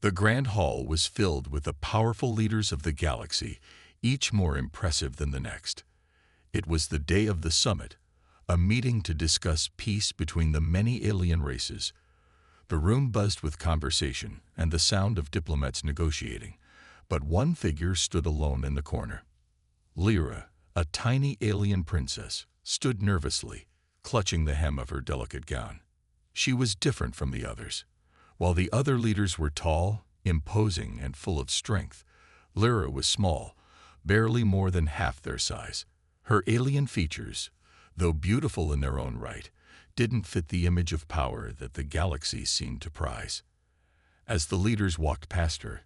The Grand Hall was filled with the powerful leaders of the galaxy, each more impressive than the next. It was the day of the summit, a meeting to discuss peace between the many alien races. The room buzzed with conversation and the sound of diplomats negotiating, but one figure stood alone in the corner. Lyra, a tiny alien princess, stood nervously, clutching the hem of her delicate gown. She was different from the others. While the other leaders were tall, imposing, and full of strength, Lyra was small, barely more than half their size. Her alien features, though beautiful in their own right, didn't fit the image of power that the galaxy seemed to prize. As the leaders walked past her,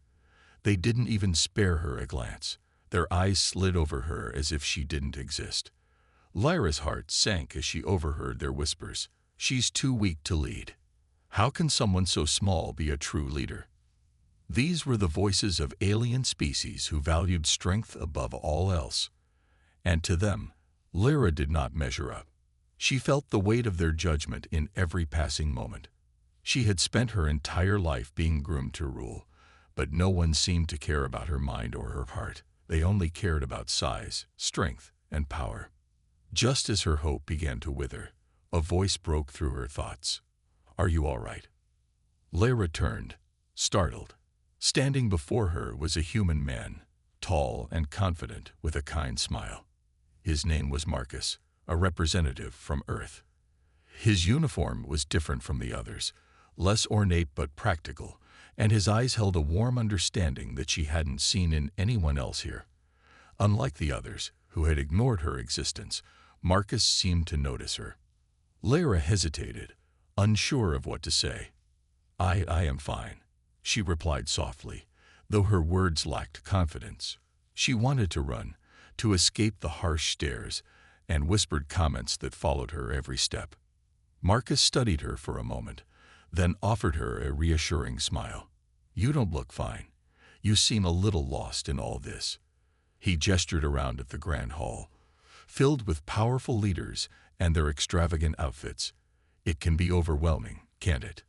they didn't even spare her a glance. Their eyes slid over her as if she didn't exist. Lyra's heart sank as she overheard their whispers. "She's too weak to lead. How can someone so small be a true leader?" These were the voices of alien species who valued strength above all else. And to them, Lyra did not measure up. She felt the weight of their judgment in every passing moment. She had spent her entire life being groomed to rule, but no one seemed to care about her mind or her heart. They only cared about size, strength, and power. Just as her hope began to wither, a voice broke through her thoughts. "Are you all right?" Lyra turned, startled. Standing before her was a human man, tall and confident, with a kind smile. His name was Marcus, a representative from Earth. His uniform was different from the others, less ornate but practical, and his eyes held a warm understanding that she hadn't seen in anyone else here. Unlike the others, who had ignored her existence, Marcus seemed to notice her. Lyra hesitated, unsure of what to say. I am fine," she replied softly, though her words lacked confidence. She wanted to run, to escape the harsh stares and whispered comments that followed her every step. Marcus studied her for a moment, then offered her a reassuring smile. "You don't look fine. You seem a little lost in all this." He gestured around at the Grand Hall, filled with powerful leaders and their extravagant outfits. "It can be overwhelming, can't it?"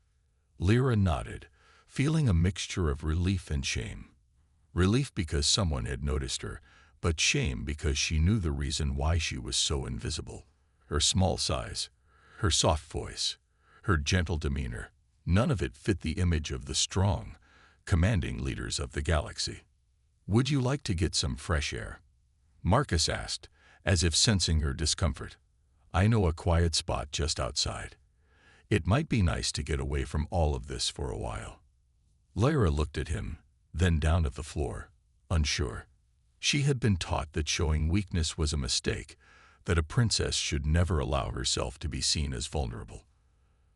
Lyra nodded, feeling a mixture of relief and shame. Relief because someone had noticed her, but shame because she knew the reason why she was so invisible. Her small size, her soft voice, her gentle demeanor, none of it fit the image of the strong, commanding leaders of the galaxy. "Would you like to get some fresh air?" Marcus asked, as if sensing her discomfort. "I know a quiet spot just outside. It might be nice to get away from all of this for a while." Lyra looked at him, then down at the floor, unsure. She had been taught that showing weakness was a mistake, that a princess should never allow herself to be seen as vulnerable.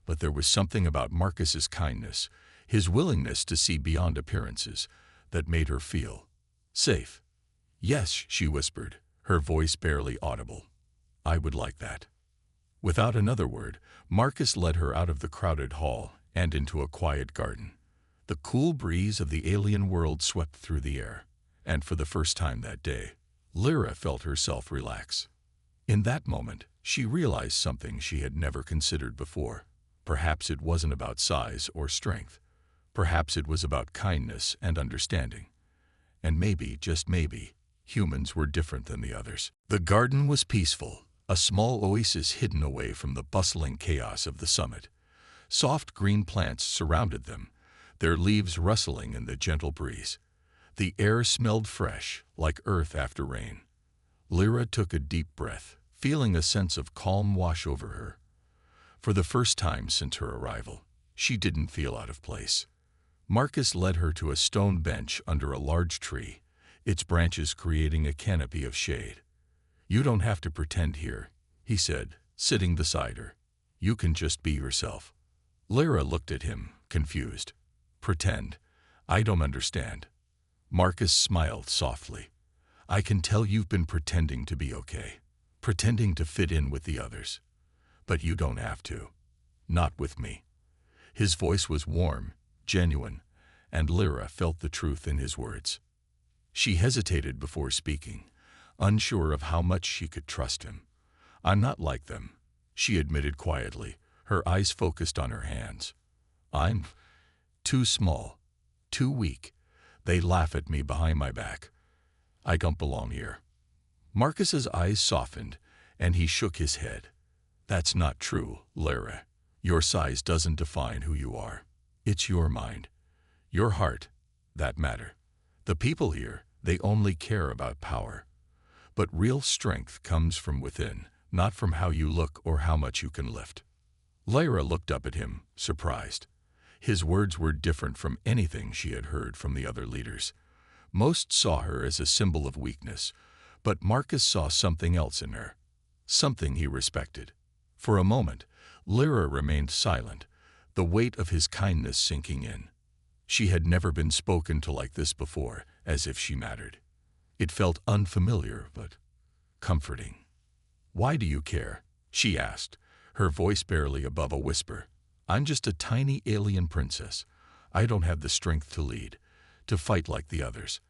But there was something about Marcus's kindness, his willingness to see beyond appearances, that made her feel safe. "Yes," she whispered, her voice barely audible. "I would like that." Without another word, Marcus led her out of the crowded hall and into a quiet garden. The cool breeze of the alien world swept through the air, and for the first time that day, Lyra felt herself relax. In that moment, she realized something she had never considered before. Perhaps it wasn't about size or strength. Perhaps it was about kindness and understanding. And maybe, just maybe, humans were different than the others. The garden was peaceful, a small oasis hidden away from the bustling chaos of the summit. Soft green plants surrounded them, their leaves rustling in the gentle breeze. The air smelled fresh, like earth after rain. Lyra took a deep breath, feeling a sense of calm wash over her. For the first time since her arrival, she didn't feel out of place. Marcus led her to a stone bench under a large tree, its branches creating a canopy of shade. "You don't have to pretend here," he said, sitting beside her. "You can just be yourself." Lyra looked at him, confused. "Pretend? I don't understand." Marcus smiled softly. "I can tell you've been pretending to be okay, pretending to fit in with the others. But you don't have to. Not with me." His voice was warm, genuine, and Lyra felt the truth in his words. She hesitated before speaking, unsure of how much she could trust him. "I'm not like them," she admitted quietly, her eyes focused on her hands. "I'm too small, too weak. They laugh at me behind my back. I don't belong here." Marcus's eyes softened, and he shook his head. "That's not true, Lyra. Your size doesn't define who you are. It's your mind, your heart, that matter. The people here, they only care about power. But real strength comes from within, not from how you look or how much you can lift." Lyra looked up at him, surprised. His words were different from anything she had heard from the other leaders. Most saw her as a symbol of weakness, but Marcus saw something else in her, something he respected. For a moment, Lyra remained silent, the weight of his kindness sinking in. She had never been spoken to like this before, as if she mattered. It felt unfamiliar, but comforting. "Why do you care?" she asked, her voice barely above a whisper. "I'm just a tiny alien princess. I don't have the strength to lead, to fight like the others.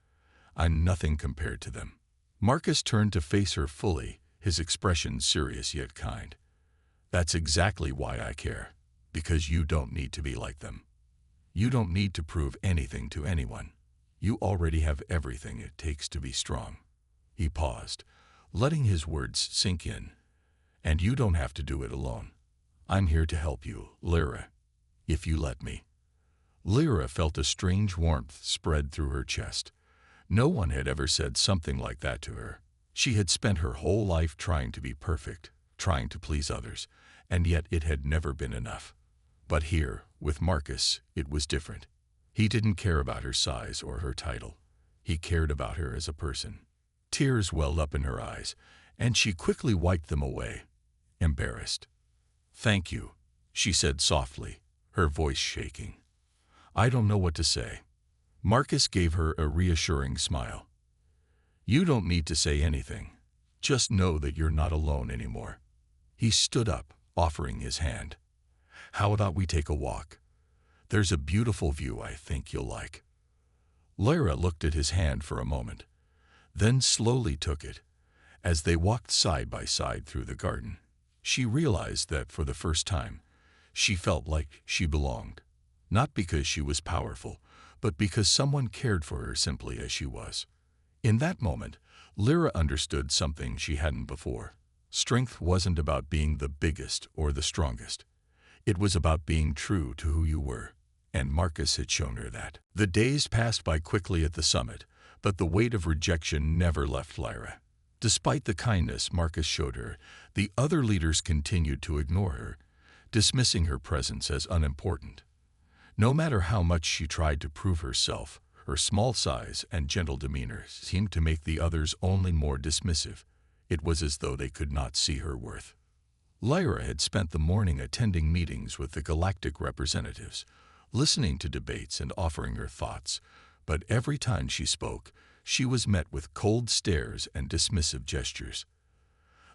I'm nothing compared to them." Marcus turned to face her fully, his expression serious yet kind. "That's exactly why I care, because you don't need to be like them. You don't need to prove anything to anyone. You already have everything it takes to be strong." He paused, letting his words sink in. "And you don't have to do it alone. I'm here to help you, Lyra, if you let me." Lyra felt a strange warmth spread through her chest. No one had ever said something like that to her. She had spent her whole life trying to be perfect, trying to please others, and yet it had never been enough. But here, with Marcus, it was different. He didn't care about her size or her title. He cared about her as a person. Tears welled up in her eyes, and she quickly wiped them away, embarrassed. "Thank you," she said softly, her voice shaking. "I don't know what to say." Marcus gave her a reassuring smile. "You don't need to say anything. Just know that you're not alone anymore." He stood up, offering his hand. "How about we take a walk? There's a beautiful view I think you'll like." Lyra looked at his hand for a moment, then slowly took it. As they walked side by side through the garden, she realized that for the first time, she felt like she belonged. Not because she was powerful, but because someone cared for her simply as she was. In that moment, Lyra understood something she hadn't before. Strength wasn't about being the biggest or the strongest. It was about being true to who you were, and Marcus had shown her that. The days passed by quickly at the summit, but the weight of rejection never left Lyra. Despite the kindness Marcus showed her, the other leaders continued to ignore her, dismissing her presence as unimportant. No matter how much she tried to prove herself, her small size and gentle demeanor seemed to make the others only more dismissive. It was as though they could not see her worth. Lyra had spent the morning attending meetings with the galactic representatives, listening to debates and offering her thoughts, but every time she spoke, she was met with cold stares and dismissive gestures.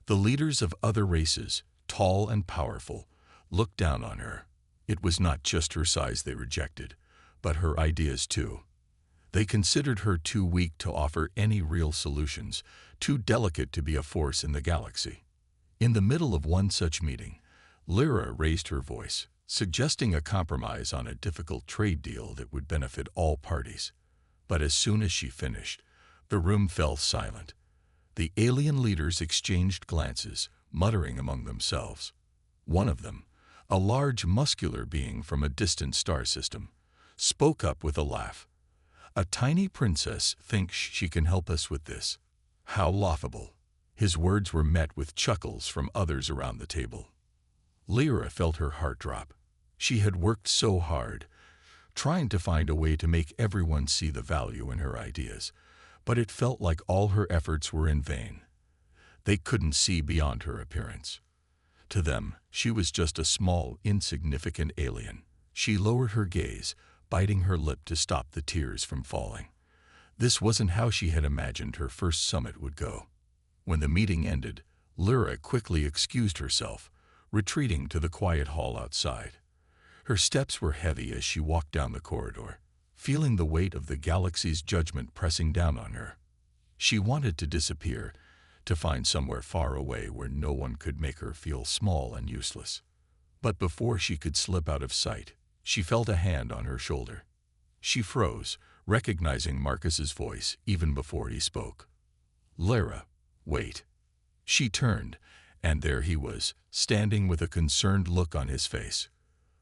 The leaders of other races, tall and powerful, looked down on her. It was not just her size they rejected, but her ideas too. They considered her too weak to offer any real solutions, too delicate to be a force in the galaxy. In the middle of one such meeting, Lyra raised her voice, suggesting a compromise on a difficult trade deal that would benefit all parties. But as soon as she finished, the room fell silent. The alien leaders exchanged glances, muttering among themselves. One of them, a large muscular being from a distant star system, spoke up with a laugh. "A tiny princess thinks she can help us with this. How laughable." His words were met with chuckles from others around the table. Lyra felt her heart drop. She had worked so hard, trying to find a way to make everyone see the value in her ideas, but it felt like all her efforts were in vain. They couldn't see beyond her appearance. To them, she was just a small, insignificant alien. She lowered her gaze, biting her lip to stop the tears from falling. This wasn't how she had imagined her first summit would go. When the meeting ended, Lyra quickly excused herself, retreating to the quiet hall outside. Her steps were heavy as she walked down the corridor, feeling the weight of the galaxy's judgment pressing down on her. She wanted to disappear, to find somewhere far away where no one could make her feel small and useless. But before she could slip out of sight, she felt a hand on her shoulder. She froze, recognizing Marcus's voice even before he spoke. "Lara, wait." She turned, and there he was, standing with a concerned look on his face.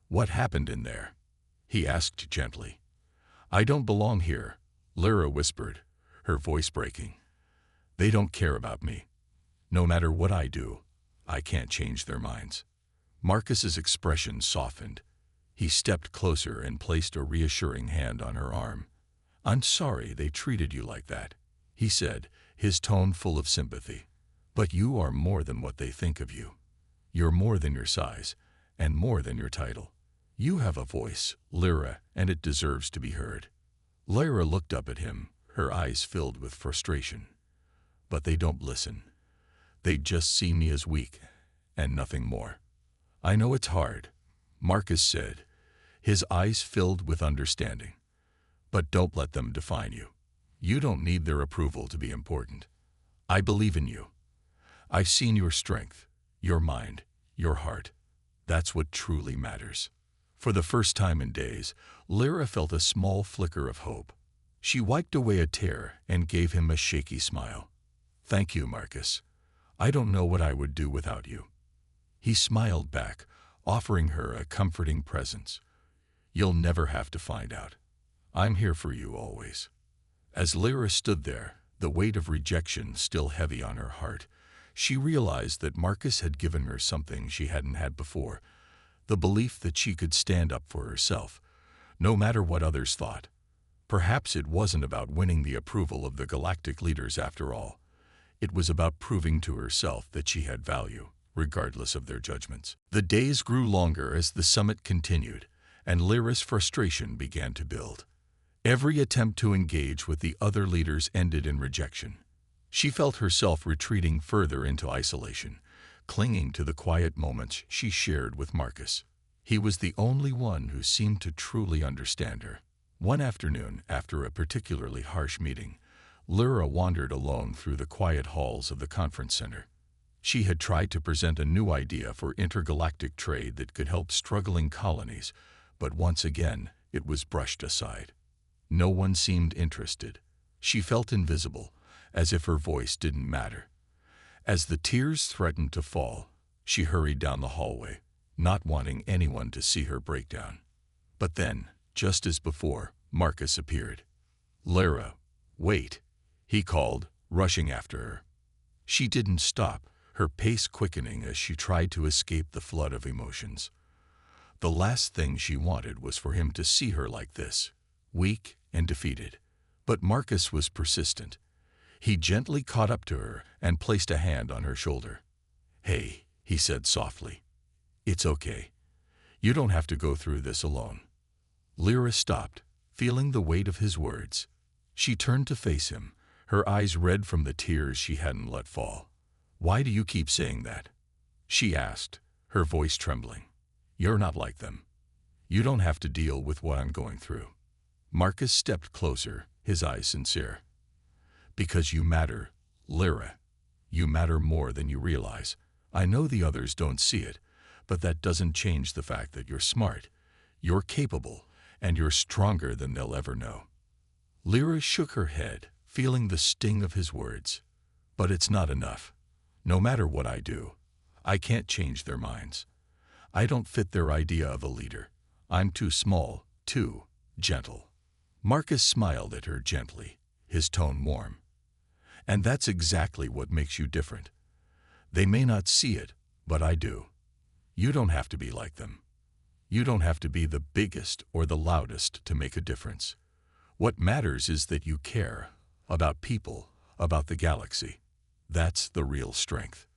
"What happened in there?" he asked gently. "I don't belong here," Lara whispered, her voice breaking. "They don't care about me. No matter what I do, I can't change their minds." Marcus's expression softened. He stepped closer and placed a reassuring hand on her arm. "I'm sorry they treated you like that," he said, his tone full of sympathy. "But you are more than what they think of you. You're more than your size, and more than your title. You have a voice, Lara, and it deserves to be heard." Lara looked up at him, her eyes filled with frustration. "But they don't listen. They just see me as weak, and nothing more." "I know it's hard," Marcus said, his eyes filled with understanding. "But don't let them define you. You don't need their approval to be important. I believe in you. I've seen your strength, your mind, your heart. That's what truly matters." For the first time in days, Lara felt a small flicker of hope. She wiped away a tear and gave him a shaky smile. "Thank you, Marcus. I don't know what I would do without you." He smiled back, offering her a comforting presence. "You'll never have to find out. I'm here for you always." As Lara stood there, the weight of rejection still heavy on her heart, she realized that Marcus had given her something she hadn't had before, the belief that she could stand up for herself, no matter what others thought. Perhaps it wasn't about winning the approval of the galactic leaders after all. It was about proving to herself that she had value, regardless of their judgments. The days grew longer as the summit continued, and Lara's frustration began to build. Every attempt to engage with the other leaders ended in rejection. She felt herself retreating further into isolation, clinging to the quiet moments she shared with Marcus. He was the only one who seemed to truly understand her. One afternoon, after a particularly harsh meeting, Lara wandered alone through the quiet halls of the conference center. She had tried to present a new idea for intergalactic trade that could help struggling colonies, but once again it was brushed aside. No one seemed interested. She felt invisible, as if her voice didn't matter. As the tears threatened to fall, she hurried down the hallway, not wanting anyone to see her breakdown. But then, just as before, Marcus appeared. "Lara, wait," he called, rushing after her. She didn't stop, her pace quickening as she tried to escape the flood of emotions. The last thing she wanted was for him to see her like this, weak and defeated. But Marcus was persistent. He gently caught up to her and placed a hand on her shoulder. "Hey," he said softly. "It's okay. You don't have to go through this alone." Lara stopped, feeling the weight of his words. She turned to face him, her eyes red from the tears she hadn't let fall. "Why do you keep saying that?" she asked, her voice trembling. "You're not like them. You don't have to deal with what I'm going through." Marcus stepped closer, his eyes sincere. "Because you matter, Lara. You matter more than you realize. I know the others don't see it, but that doesn't change the fact that you're smart, you're capable, and you're stronger than they'll ever know." Lara shook her head, feeling the sting of his words. "But it's not enough. No matter what I do, I can't change their minds. I don't fit their idea of a leader. I'm too small, too gentle." Marcus smiled at her gently, his tone warm. "And that's exactly what makes you different. They may not see it, but I do. You don't have to be like them. You don't have to be the biggest or the loudest to make a difference. What matters is that you care about people, about the galaxy. That's the real strength."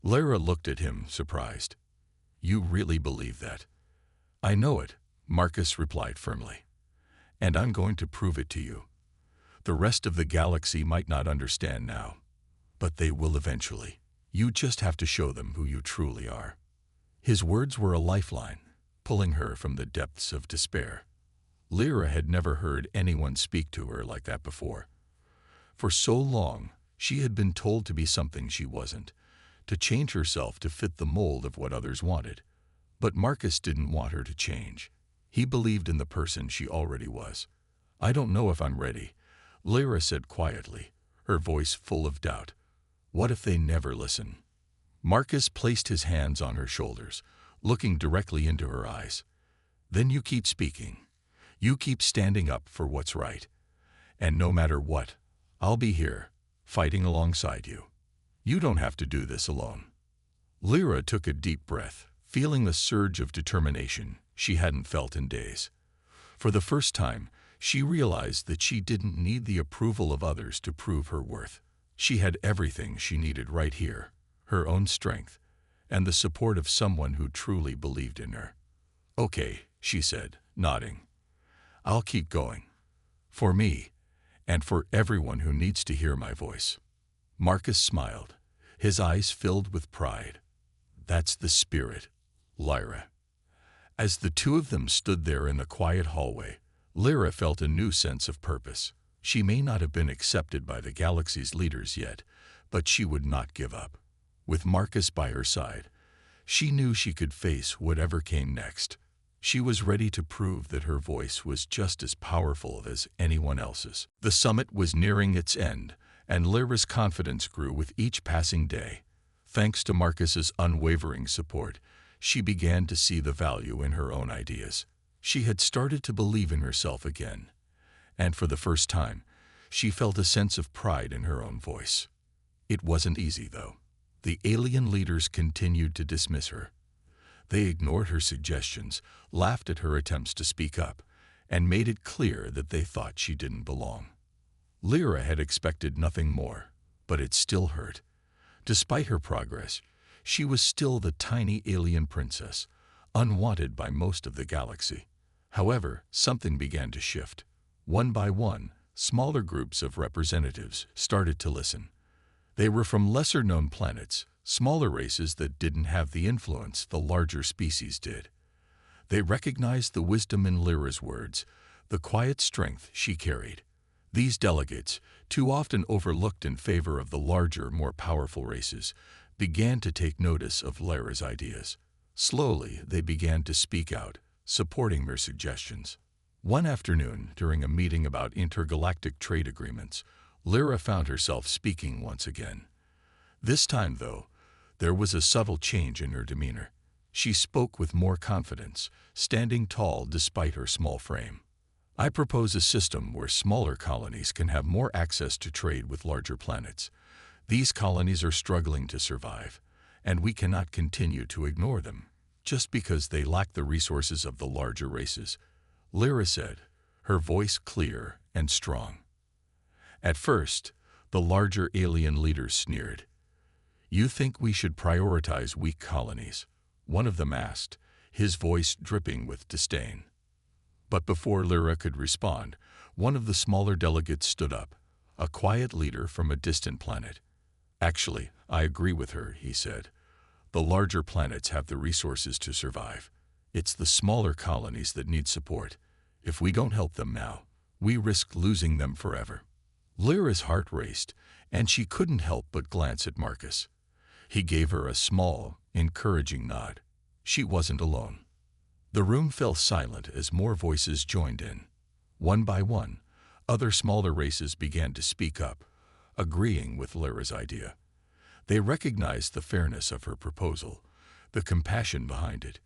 Lara looked at him, surprised. "You really believe that?" "I know it," Marcus replied firmly. "And I'm going to prove it to you. The rest of the galaxy might not understand now, but they will eventually. You just have to show them who you truly are." His words were a lifeline, pulling her from the depths of despair. Lara had never heard anyone speak to her like that before. For so long, she had been told to be something she wasn't, to change herself to fit the mold of what others wanted. But Marcus didn't want her to change. He believed in the person she already was. I don't know if I'm ready, Lyra said quietly, her voice full of doubt. What if they never listen? Marcus placed his hands on her shoulders, looking directly into her eyes. Then you keep speaking. You keep standing up for what's right. And no matter what, I'll be here, fighting alongside you. You don't have to do this alone. Lyra took a deep breath, feeling a surge of determination she hadn't felt in days. For the first time, she realized that she didn't need the approval of others to prove her worth. She had everything she needed right here, her own strength, and the support of someone who truly believed in her. Okay, she said, nodding. I'll keep going. For me, and for everyone who needs to hear my voice. Marcus smiled, his eyes filled with pride. That's the spirit, Lyra. As the two of them stood there in the quiet hallway, Lyra felt a new sense of purpose. She may not have been accepted by the galaxy's leaders yet, but she would not give up. With Marcus by her side, she knew she could face whatever came next. She was ready to prove that her voice was just as powerful as anyone else's. The summit was nearing its end, and Lyra's confidence grew with each passing day. Thanks to Marcus's unwavering support, she began to see the value in her own ideas. She had started to believe in herself again, and for the first time, she felt a sense of pride in her own voice. It wasn't easy, though. The alien leaders continued to dismiss her. They ignored her suggestions, laughed at her attempts to speak up, and made it clear that they thought she didn't belong. Lyra had expected nothing more, but it still hurt. Despite her progress, she was still the tiny alien princess, unwanted by most of the galaxy. However, something began to shift. One by one, smaller groups of representatives started to listen. They were from lesser-known planets, smaller races that didn't have the influence the larger species did. They recognized the wisdom in Lyra's words, the quiet strength she carried. These delegates, too often overlooked in favor of the larger, more powerful races, began to take notice of Lyra's ideas. Slowly, they began to speak out, supporting her suggestions. One afternoon, during a meeting about intergalactic trade agreements, Lyra found herself speaking once again. This time, though, there was a subtle change in her demeanor. She spoke with more confidence, standing tall despite her small frame. I propose a system where smaller colonies can have more access to trade with larger planets. These colonies are struggling to survive, and we cannot continue to ignore them, just because they lack the resources of the larger races, Lyra said, her voice clear and strong. At first, the larger alien leaders sneered. You think we should prioritize weak colonies? One of them asked, his voice dripping with disdain. But before Lyra could respond, one of the smaller delegates stood up, a quiet leader from a distant planet. Actually, I agree with her, he said. The larger planets have the resources to survive. It's the smaller colonies that need support. If we don't help them now, we risk losing them forever. Lyra's heart raced, and she couldn't help but glance at Marcus. He gave her a small, encouraging nod. She wasn't alone. The room fell silent as more voices joined in. One by one, other smaller races began to speak up, agreeing with Lyra's idea. They recognized the fairness of her proposal, the compassion behind it.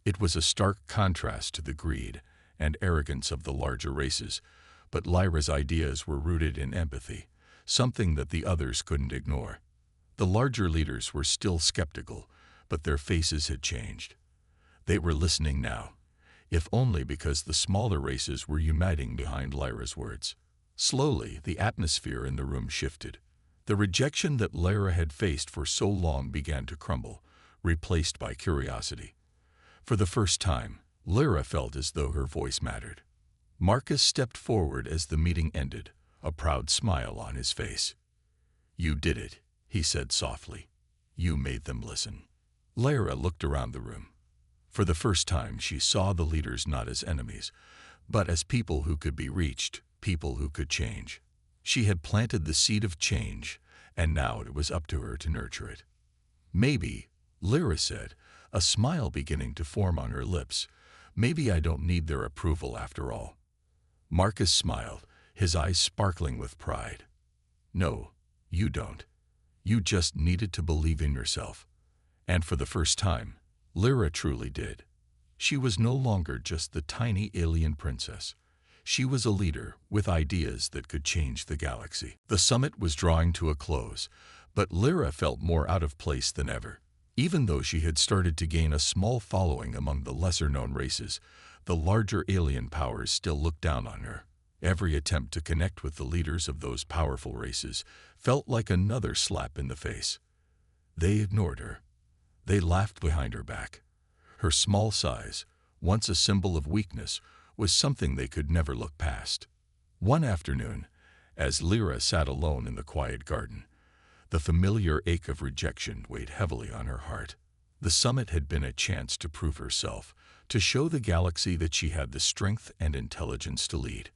It was a stark contrast to the greed and arrogance of the larger races, but Lyra's ideas were rooted in empathy, something that the others couldn't ignore. The larger leaders were still skeptical, but their faces had changed. They were listening now, if only because the smaller races were uniting behind Lyra's words. Slowly, the atmosphere in the room shifted. The rejection that Lyra had faced for so long began to crumble, replaced by curiosity. For the first time, Lyra felt as though her voice mattered. Marcus stepped forward as the meeting ended, a proud smile on his face. You did it, he said softly. You made them listen. Lyra looked around the room. For the first time, she saw the leaders not as enemies, but as people who could be reached, people who could change. She had planted the seed of change, and now it was up to her to nurture it. Maybe, Lyra said, a smile beginning to form on her lips, maybe I don't need their approval after all. Marcus smiled, his eyes sparkling with pride. No, you don't. You just needed to believe in yourself. And for the first time, Lyra truly did. She was no longer just the tiny alien princess. She was a leader with ideas that could change the galaxy. The summit was drawing to a close, but Lyra felt more out of place than ever. Even though she had started to gain a small following among the lesser-known races, the larger alien powers still looked down on her. Every attempt to connect with the leaders of those powerful races felt like another slap in the face. They ignored her. They laughed behind her back. Her small size, once a symbol of weakness, was something they could never look past. One afternoon, as Lyra sat alone in the quiet garden, the familiar ache of rejection weighed heavily on her heart. The summit had been a chance to prove herself, to show the galaxy that she had the strength and intelligence to lead.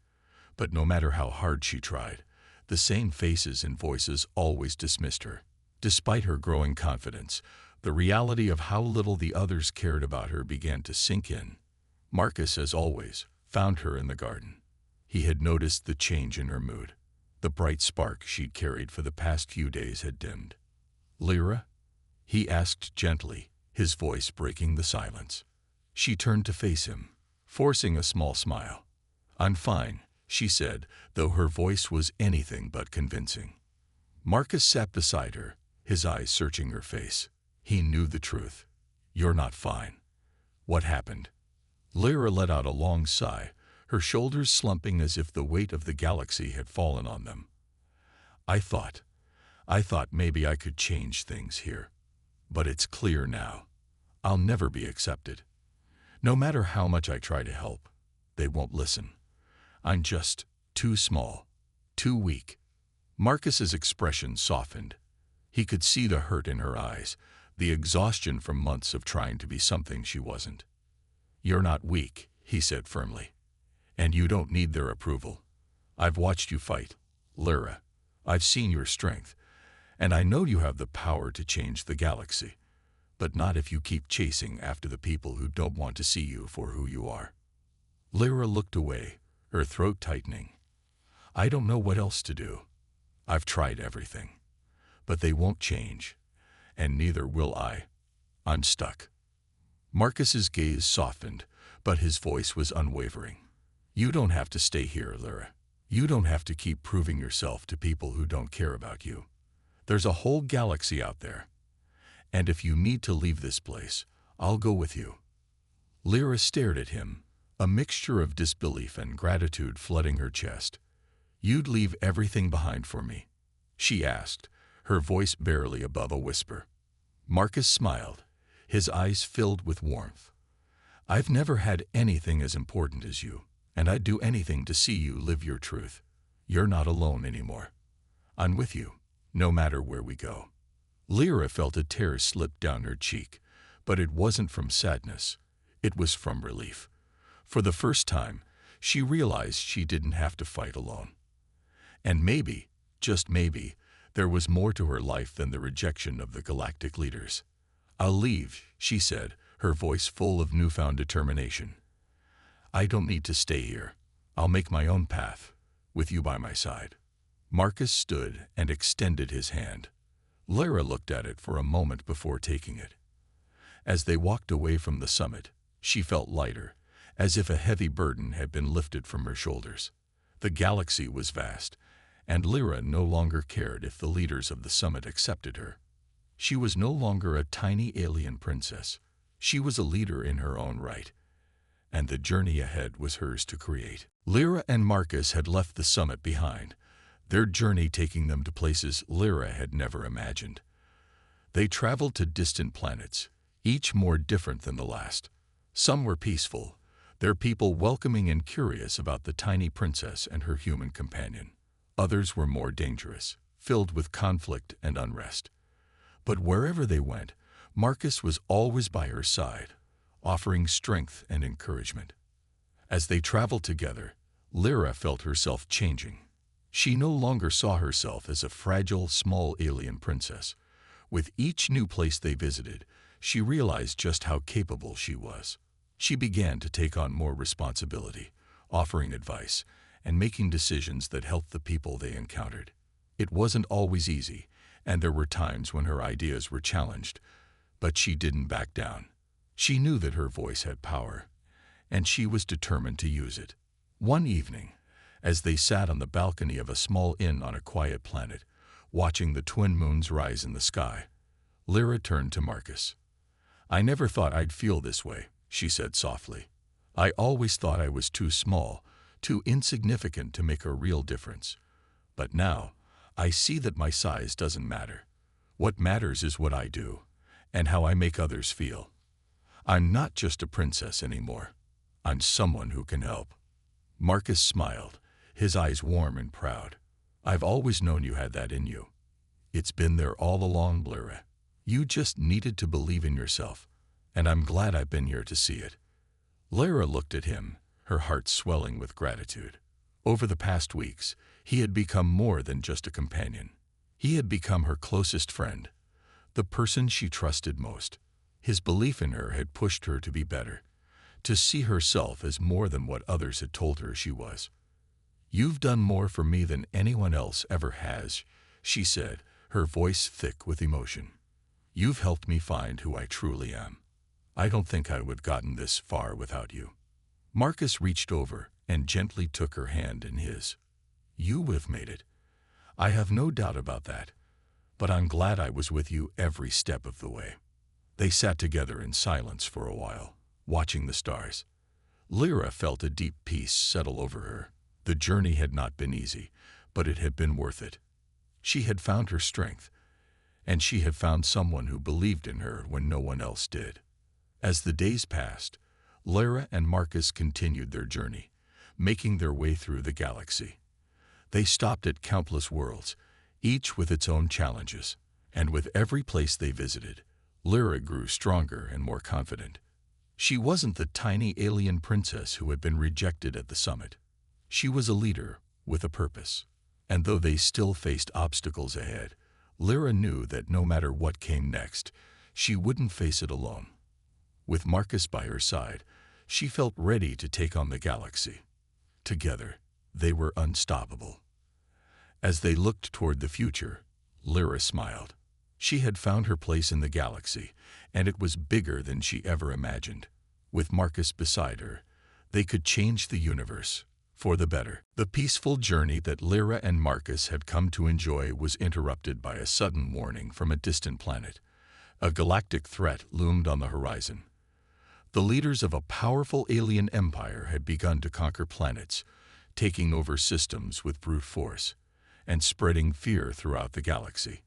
But no matter how hard she tried, the same faces and voices always dismissed her. Despite her growing confidence, the reality of how little the others cared about her began to sink in. Marcus, as always, found her in the garden. He had noticed the change in her mood. The bright spark she'd carried for the past few days had dimmed. "Lyra?" he asked gently, his voice breaking the silence. She turned to face him, forcing a small smile. "I'm fine," she said, though her voice was anything but convincing. Marcus sat beside her, his eyes searching her face. He knew the truth. "You're not fine. What happened?" Lyra let out a long sigh, her shoulders slumping as if the weight of the galaxy had fallen on them. I thought maybe I could change things here. But it's clear now. I'll never be accepted. No matter how much I try to help, they won't listen. I'm just too small, too weak." Marcus's expression softened. He could see the hurt in her eyes, the exhaustion from months of trying to be something she wasn't. "You're not weak," he said firmly. "And you don't need their approval. I've watched you fight, Lyra. I've seen your strength, and I know you have the power to change the galaxy. But not if you keep chasing after the people who don't want to see you for who you are." Lyra looked away, her throat tightening. "I don't know what else to do. I've tried everything. But they won't change, and neither will I. I'm stuck." Marcus's gaze softened, but his voice was unwavering. "You don't have to stay here, Lyra. You don't have to keep proving yourself to people who don't care about you. There's a whole galaxy out there. And if you need to leave this place, I'll go with you." Lyra stared at him, a mixture of disbelief and gratitude flooding her chest. "You'd leave everything behind for me?" she asked, her voice barely above a whisper. Marcus smiled, his eyes filled with warmth. "I've never had anything as important as you, and I'd do anything to see you live your truth. You're not alone anymore. I'm with you, no matter where we go." Lyra felt a tear slip down her cheek, but it wasn't from sadness. It was from relief. For the first time, she realized she didn't have to fight alone. And maybe, just maybe, there was more to her life than the rejection of the galactic leaders. "I'll leave," she said, her voice full of newfound determination. "I don't need to stay here. I'll make my own path, with you by my side." Marcus stood and extended his hand. Lyra looked at it for a moment before taking it. As they walked away from the summit, she felt lighter, as if a heavy burden had been lifted from her shoulders. The galaxy was vast, and Lyra no longer cared if the leaders of the summit accepted her. She was no longer a tiny alien princess. She was a leader in her own right, and the journey ahead was hers to create. Lyra and Marcus had left the summit behind, their journey taking them to places Lyra had never imagined. They traveled to distant planets, each more different than the last. Some were peaceful, their people welcoming and curious about the tiny princess and her human companion. Others were more dangerous, filled with conflict and unrest. But wherever they went, Marcus was always by her side, offering strength and encouragement. As they traveled together, Lyra felt herself changing. She no longer saw herself as a fragile, small alien princess. With each new place they visited, she realized just how capable she was. She began to take on more responsibility, offering advice, and making decisions that helped the people they encountered. It wasn't always easy, and there were times when her ideas were challenged, but she didn't back down. She knew that her voice had power, and she was determined to use it. One evening, as they sat on the balcony of a small inn on a quiet planet, watching the twin moons rise in the sky, Lyra turned to Marcus. "I never thought I'd feel this way," she said softly. "I always thought I was too small, too insignificant to make a real difference. But now, I see that my size doesn't matter. What matters is what I do, and how I make others feel. I'm not just a princess anymore. I'm someone who can help." Marcus smiled, his eyes warm and proud. "I've always known you had that in you. It's been there all along, Lyra. You just needed to believe in yourself, and I'm glad I've been here to see it." Lyra looked at him, her heart swelling with gratitude. Over the past weeks, he had become more than just a companion. He had become her closest friend, the person she trusted most. His belief in her had pushed her to be better, to see herself as more than what others had told her she was. "You've done more for me than anyone else ever has," she said, her voice thick with emotion. "You've helped me find who I truly am. I don't think I would have gotten this far without you." Marcus reached over and gently took her hand in his. "You would have made it. I have no doubt about that. But I'm glad I was with you every step of the way." They sat together in silence for a while, watching the stars. Lyra felt a deep peace settle over her. The journey had not been easy, but it had been worth it. She had found her strength, and she had found someone who believed in her when no one else did. As the days passed, Lyra and Marcus continued their journey, making their way through the galaxy. They stopped at countless worlds, each with its own challenges, and with every place they visited, Lyra grew stronger and more confident. She wasn't the tiny alien princess who had been rejected at the summit. She was a leader with a purpose. And though they still faced obstacles ahead, Lyra knew that no matter what came next, she wouldn't face it alone. With Marcus by her side, she felt ready to take on the galaxy. Together, they were unstoppable. As they looked toward the future, Lyra smiled. She had found her place in the galaxy, and it was bigger than she ever imagined. With Marcus beside her, they could change the universe for the better. The peaceful journey that Lyra and Marcus had come to enjoy was interrupted by a sudden warning from a distant planet. A galactic threat loomed on the horizon. The leaders of a powerful alien empire had begun to conquer planets, taking over systems with brute force, and spreading fear throughout the galaxy.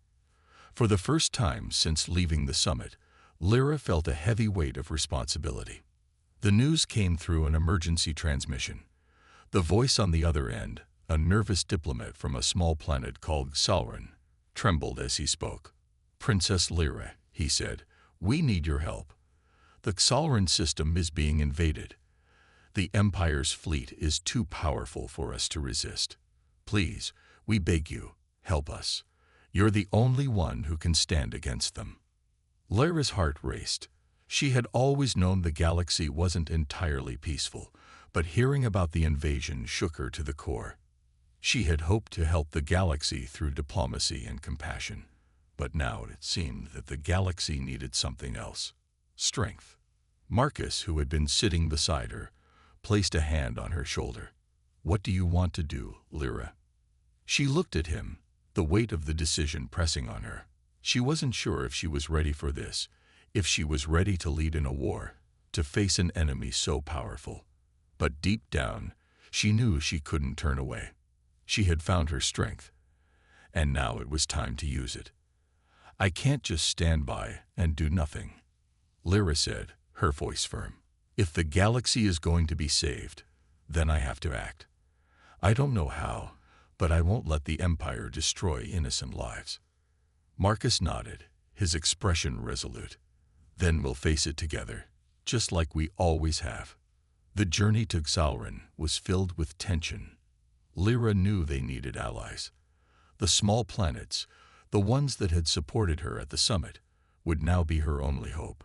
For the first time since leaving the summit, Lyra felt a heavy weight of responsibility. The news came through an emergency transmission. The voice on the other end, a nervous diplomat from a small planet called Xalran, trembled as he spoke. "Princess Lyra," he said, "we need your help. The Xalran system is being invaded. The Empire's fleet is too powerful for us to resist. Please, we beg you, help us. You're the only one who can stand against them." Lyra's heart raced. She had always known the galaxy wasn't entirely peaceful, but hearing about the invasion shook her to the core. She had hoped to help the galaxy through diplomacy and compassion, but now it seemed that the galaxy needed something else: strength. Marcus, who had been sitting beside her, placed a hand on her shoulder. "What do you want to do, Lyra?" She looked at him, the weight of the decision pressing on her. She wasn't sure if she was ready for this, if she was ready to lead in a war, to face an enemy so powerful. But deep down, she knew she couldn't turn away. She had found her strength, and now it was time to use it. "I can't just stand by and do nothing," Lyra said, her voice firm. "If the galaxy is going to be saved, then I have to act. I don't know how, but I won't let the Empire destroy innocent lives." Marcus nodded, his expression resolute. "Then we'll face it together, just like we always have." The journey to Xalran was filled with tension. Lyra knew they needed allies. The small planets, the ones that had supported her at the summit, would now be her only hope.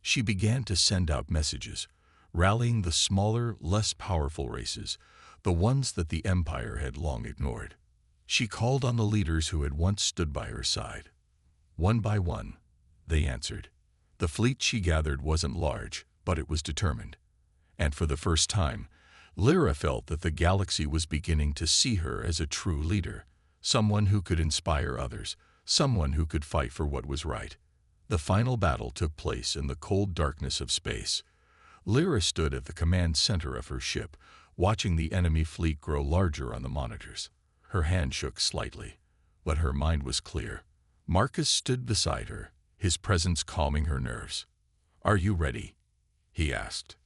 She began to send out messages, rallying the smaller, less powerful races, the ones that the Empire had long ignored. She called on the leaders who had once stood by her side. One by one, they answered. The fleet she gathered wasn't large, but it was determined. And for the first time, Lyra felt that the galaxy was beginning to see her as a true leader, someone who could inspire others, someone who could fight for what was right. The final battle took place in the cold darkness of space. Lyra stood at the command center of her ship, watching the enemy fleet grow larger on the monitors. Her hand shook slightly, but her mind was clear. Marcus stood beside her, his presence calming her nerves. "Are you ready?" he asked.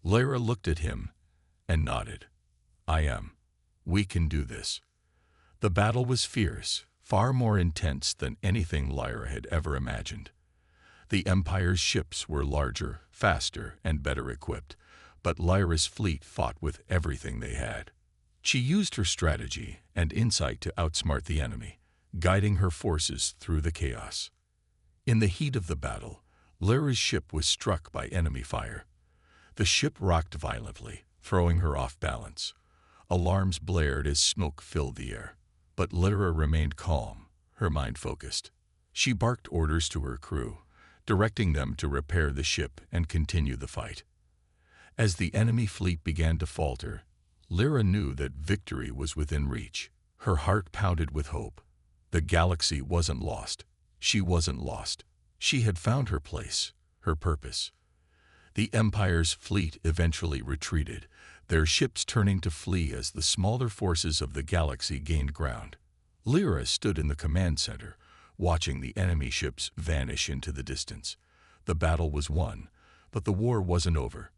Lyra looked at him and nodded. "I am. We can do this." The battle was fierce, far more intense than anything Lyra had ever imagined. The Empire's ships were larger, faster, and better equipped, but Lyra's fleet fought with everything they had. She used her strategy and insight to outsmart the enemy, guiding her forces through the chaos. In the heat of the battle, Lyra's ship was struck by enemy fire. The ship rocked violently, throwing her off balance. Alarms blared as smoke filled the air, but Lyra remained calm, her mind focused. She barked orders to her crew, directing them to repair the ship and continue the fight. As the enemy fleet began to falter, Lyra knew that victory was within reach. Her heart pounded with hope. The galaxy wasn't lost. She wasn't lost. She had found her place, her purpose. The Empire's fleet eventually retreated, their ships turning to flee as the smaller forces of the galaxy gained ground. Lyra stood in the command center, watching the enemy ships vanish into the distance. The battle was won, but the war wasn't over.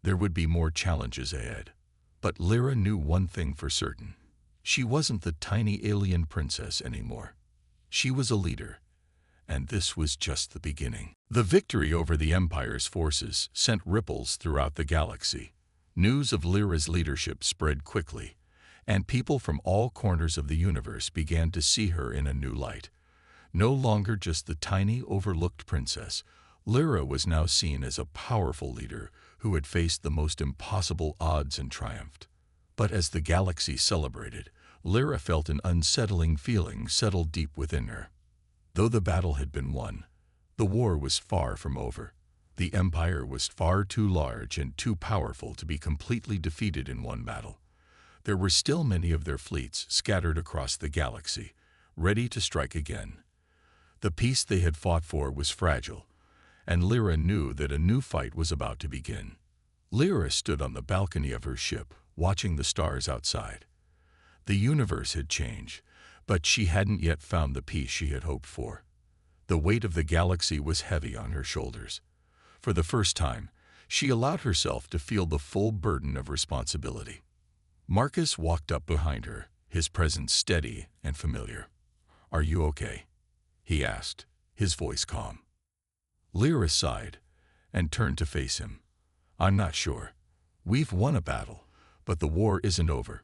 There would be more challenges ahead. But Lyra knew one thing for certain. She wasn't the tiny alien princess anymore. She was a leader, and this was just the beginning. The victory over the Empire's forces sent ripples throughout the galaxy. News of Lyra's leadership spread quickly, and people from all corners of the universe began to see her in a new light. No longer just the tiny, overlooked princess, Lyra was now seen as a powerful leader who had faced the most impossible odds and triumphed. But as the galaxy celebrated, Lyra felt an unsettling feeling settle deep within her. Though the battle had been won, the war was far from over. The Empire was far too large and too powerful to be completely defeated in one battle. There were still many of their fleets scattered across the galaxy, ready to strike again. The peace they had fought for was fragile, and Lyra knew that a new fight was about to begin. Lyra stood on the balcony of her ship, watching the stars outside. The universe had changed, but she hadn't yet found the peace she had hoped for. The weight of the galaxy was heavy on her shoulders. For the first time, she allowed herself to feel the full burden of responsibility. Marcus walked up behind her, his presence steady and familiar. "Are you okay?" he asked, his voice calm. Lyra sighed and turned to face him. "I'm not sure. We've won a battle, but the war isn't over.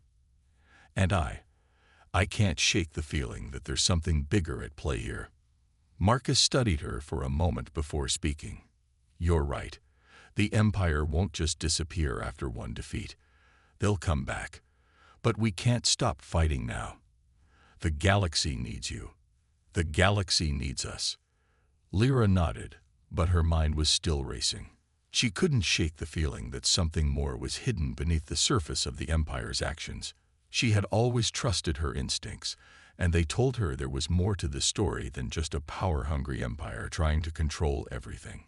And I can't shake the feeling that there's something bigger at play here." Marcus studied her for a moment before speaking. "You're right. The Empire won't just disappear after one defeat. They'll come back. But we can't stop fighting now. The galaxy needs you. The galaxy needs us." Lyra nodded, but her mind was still racing. She couldn't shake the feeling that something more was hidden beneath the surface of the Empire's actions. She had always trusted her instincts, and they told her there was more to the story than just a power-hungry empire trying to control everything.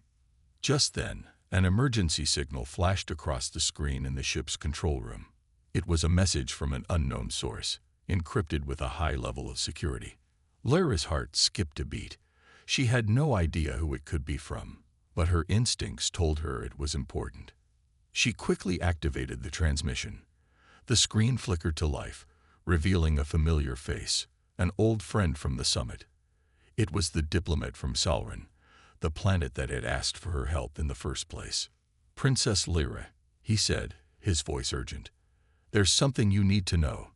Just then, an emergency signal flashed across the screen in the ship's control room. It was a message from an unknown source, encrypted with a high level of security. Lyra's heart skipped a beat. She had no idea who it could be from, but her instincts told her it was important. She quickly activated the transmission. The screen flickered to life, revealing a familiar face, an old friend from the summit. It was the diplomat from Salran, the planet that had asked for her help in the first place. "Princess Lyra," he said, his voice urgent. "There's something you need to know.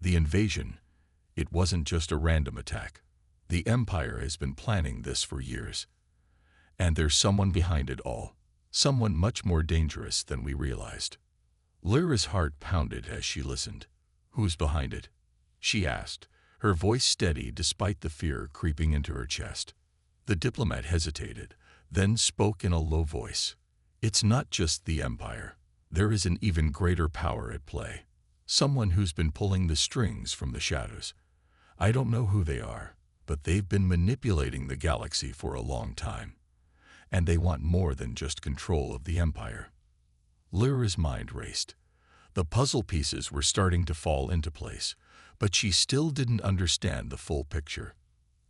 The invasion, it wasn't just a random attack. The Empire has been planning this for years. And there's someone behind it all, someone much more dangerous than we realized." Lyra's heart pounded as she listened. "Who's behind it?" she asked, her voice steady despite the fear creeping into her chest. The diplomat hesitated, then spoke in a low voice. "It's not just the Empire. There is an even greater power at play. Someone who's been pulling the strings from the shadows. I don't know who they are, but they've been manipulating the galaxy for a long time. And they want more than just control of the Empire." Lyra's mind raced. The puzzle pieces were starting to fall into place, but she still didn't understand the full picture.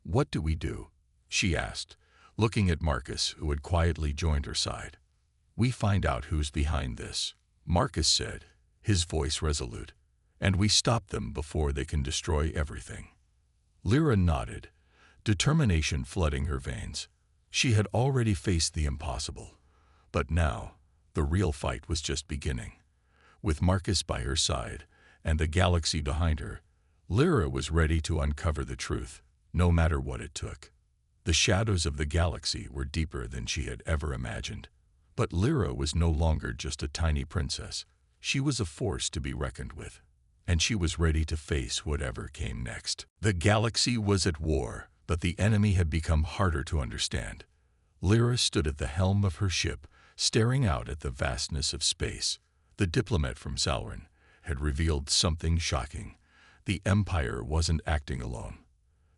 "What do we do?" she asked, looking at Marcus, who had quietly joined her side. "We find out who's behind this," Marcus said, his voice resolute, "and we stop them before they can destroy everything." Lyra nodded, determination flooding her veins. She had already faced the impossible, but now the real fight was just beginning. With Marcus by her side and the galaxy behind her, Lyra was ready to uncover the truth, no matter what it took. The shadows of the galaxy were deeper than she had ever imagined. But Lyra was no longer just a tiny princess. She was a force to be reckoned with, and she was ready to face whatever came next. The galaxy was at war, but the enemy had become harder to understand. Lyra stood at the helm of her ship, staring out at the vastness of space. The diplomat from Sauron had revealed something shocking. The Empire wasn't acting alone.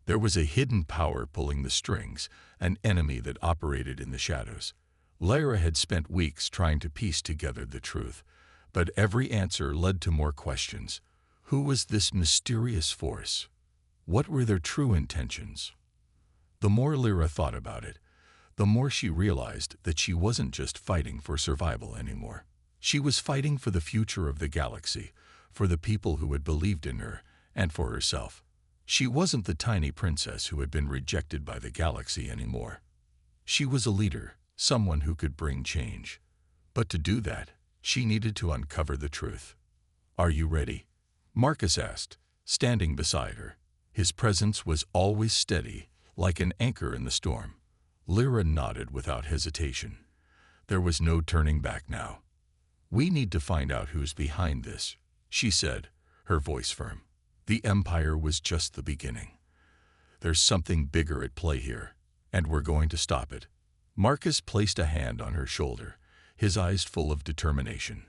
There was a hidden power pulling the strings, an enemy that operated in the shadows. Lyra had spent weeks trying to piece together the truth, but every answer led to more questions. Who was this mysterious force? What were their true intentions? The more Lyra thought about it, the more she realized that she wasn't just fighting for survival anymore. She was fighting for the future of the galaxy, for the people who had believed in her, and for herself. She wasn't the tiny princess who had been rejected by the galaxy anymore. She was a leader, someone who could bring change. But to do that, she needed to uncover the truth. "Are you ready?" Marcus asked, standing beside her. His presence was always steady, like an anchor in the storm. Lyra nodded without hesitation. There was no turning back now. "We need to find out who's behind this," she said, her voice firm. "The Empire was just the beginning. There's something bigger at play here, and we're going to stop it." Marcus placed a hand on her shoulder, his eyes full of determination.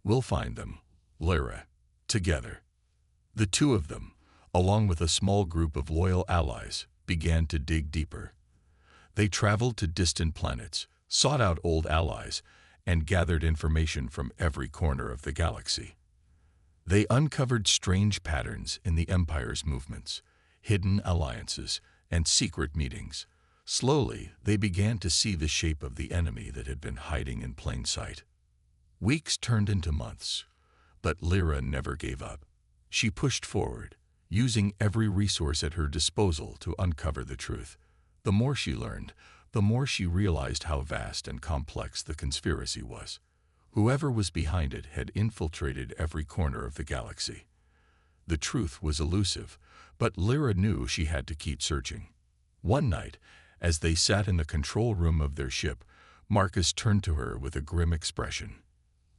"We'll find them, Lyra, together." The two of them, along with a small group of loyal allies, began to dig deeper. They traveled to distant planets, sought out old allies, and gathered information from every corner of the galaxy. They uncovered strange patterns in the Empire's movements, hidden alliances, and secret meetings. Slowly, they began to see the shape of the enemy that had been hiding in plain sight. Weeks turned into months, but Lyra never gave up. She pushed forward, using every resource at her disposal to uncover the truth. The more she learned, the more she realized how vast and complex the conspiracy was. Whoever was behind it had infiltrated every corner of the galaxy. The truth was elusive, but Lyra knew she had to keep searching. One night, as they sat in the control room of their ship, Marcus turned to her with a grim expression.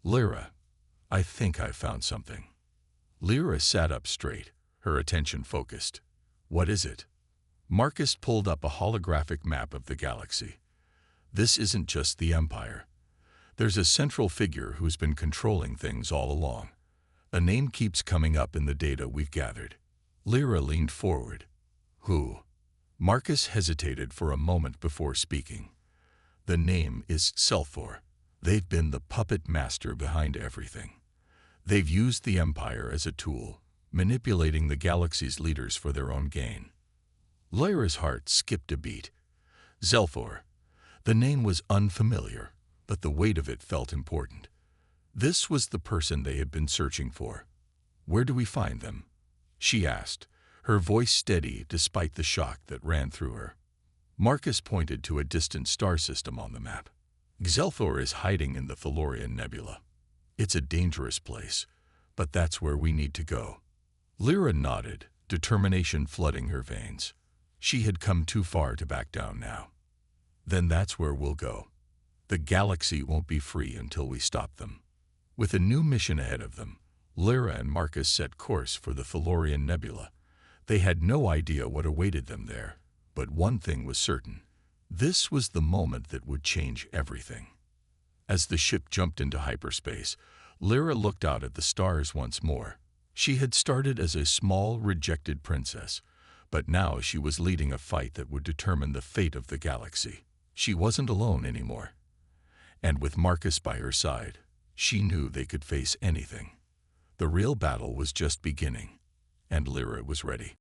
"Lyra, I think I've found something." Lyra sat up straight, her attention focused. "What is it?" Marcus pulled up a holographic map of the galaxy. "This isn't just the Empire. There's a central figure who's been controlling things all along. A name keeps coming up in the data we've gathered." Lyra leaned forward. "Who?" Marcus hesitated for a moment before speaking. "The name is Selfor. They've been the puppet master behind everything. They've used the Empire as a tool, manipulating the galaxy's leaders for their own gain." Lyra's heart skipped a beat. Zelfor. The name was unfamiliar, but the weight of it felt important. This was the person they had been searching for. "Where do we find them?" she asked, her voice steady despite the shock that ran through her. Marcus pointed to a distant star system on the map. "Xelthor is hiding in the Thalorian Nebula. It's a dangerous place, but that's where we need to go." Lyra nodded, determination flooding her veins. She had come too far to back down now. "Then that's where we'll go. The galaxy won't be free until we stop them." With a new mission ahead of them, Lyra and Marcus set course for the Thalorian Nebula. They had no idea what awaited them there, but one thing was certain. This was the moment that would change everything. As the ship jumped into hyperspace, Lyra looked out at the stars once more. She had started as a small, rejected princess, but now she was leading a fight that would determine the fate of the galaxy. She wasn't alone anymore. And with Marcus by her side, she knew they could face anything. The real battle was just beginning, and Lyra was ready.